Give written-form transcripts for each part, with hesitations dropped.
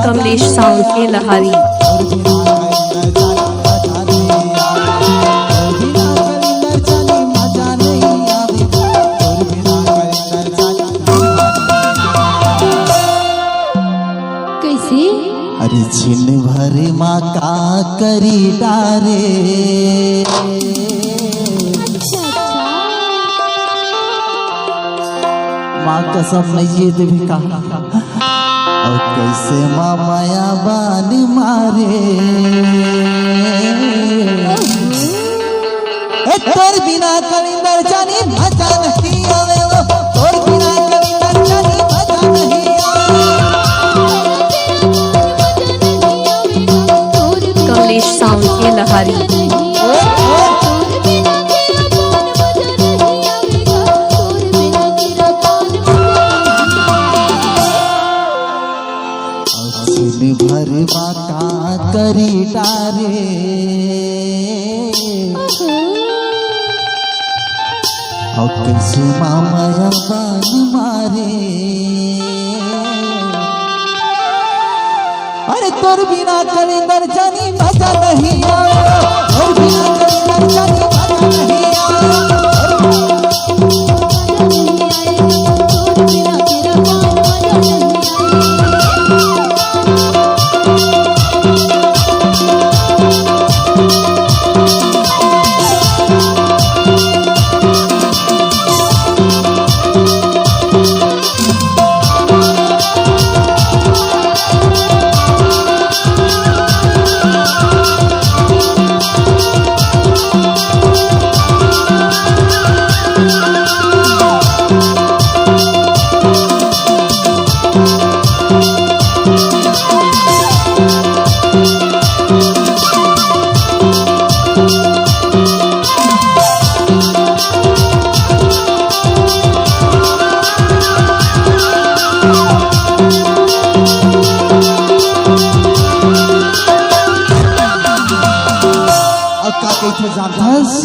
Kamlesh sound के लहारी। कैसे? अरे छिन भर माँ का करी डारे। माँ कसम नहीं ये भी कहा और कैसे माँ माया बान मारे। तोर बिना कलिंदर जानी मजा नहीं आवे। तोर बिना कलिंदर जानी मजा नहीं आवे। कमलेश साउंड के लहारी। भर बाका करी डारे। और कैसे माया बान मारे। अरे तोर बिना कलिंदर जानी मजा नहीं आवे। तोर बिना कलिंदर जानी मजा नहीं आवे।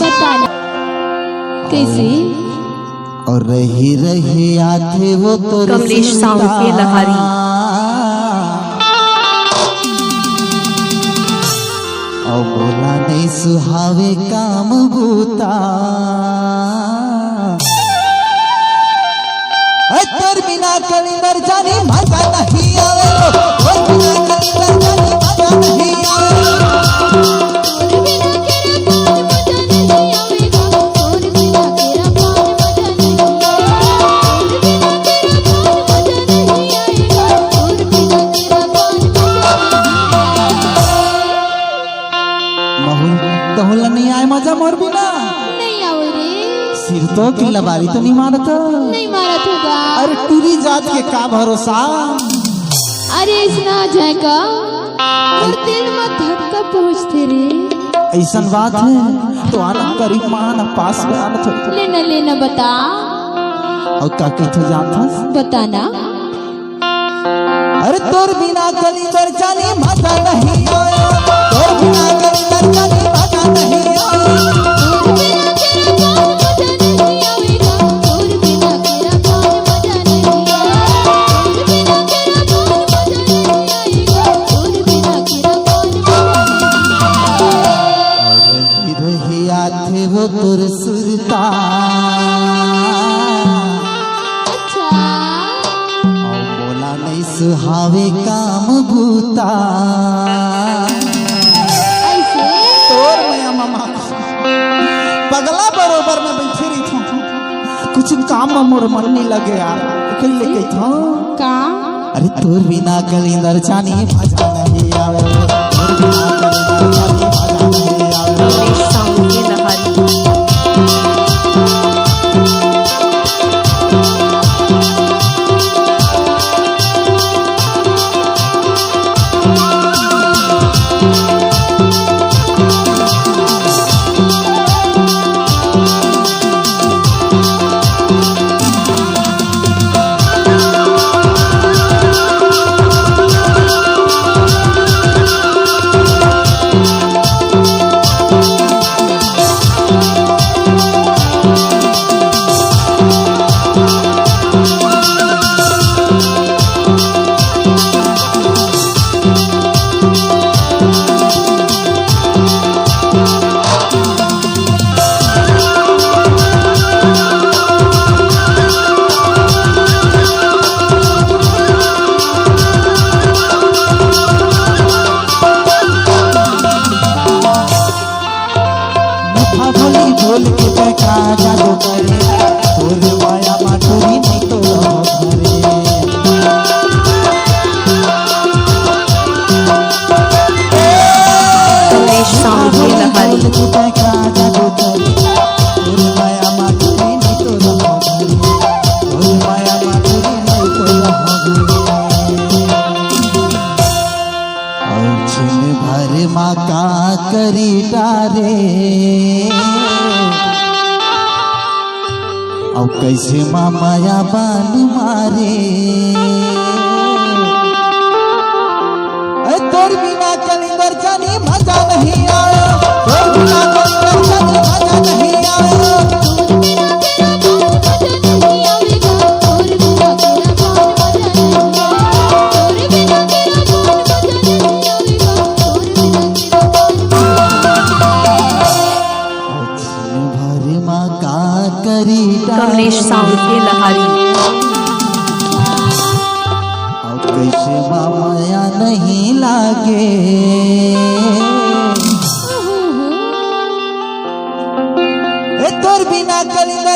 बताना कैसे? और रही रही आते वो तो कमलेश साउंड के लहारी। और बोला नहीं सुहावे काम बूता। तोर बिना कलिंदर जानी मजा नहीं आवे। तोर बिना कलिंदर जानी मजा नहीं आवे। नहीं आए मजा मोर बिना नहीं आओ रे। सिर तो की लबारी तो नहीं मारत। नहीं मारत होगा। अरे टूरी जात के का भरोसा। अरे इतना जाएगा और दिल में धक्का पहुँचते रे। ऐसा बात है तो आना करीब मान पास में आना थोड़ा। लेना लेना बता। और का कहते जानता बताना। अरे तोर बिना कलिंदर जानी मजा नहीं आवे। तोर बिना कलिंदर जानी मजा नहीं आवे। आते वो तुर सुरता। अच्छा। और बोला नहीं सुहावे काम भूता। ऐसे तोर मैं मामा पगला बरोबर में बैठी रही थी। कुछ काम में मोर मन नहीं लगे यार। कहीं लेके था का? अरे तोर बिना कलिंदर जानी मजा नहीं आवे। तोर बिना कलिंदर जानी मजा नहीं आवे। कमलेश साउंड के लहारी। कैसे माया बान मारे तोर बिना कलिंदर जानी मजा नहीं आया तोर बिना कलिंदर जानी मजा नहीं आया कमलेश साउंड के लहारी अब कैसे माया नहीं लागे तोर बिना कलिंदर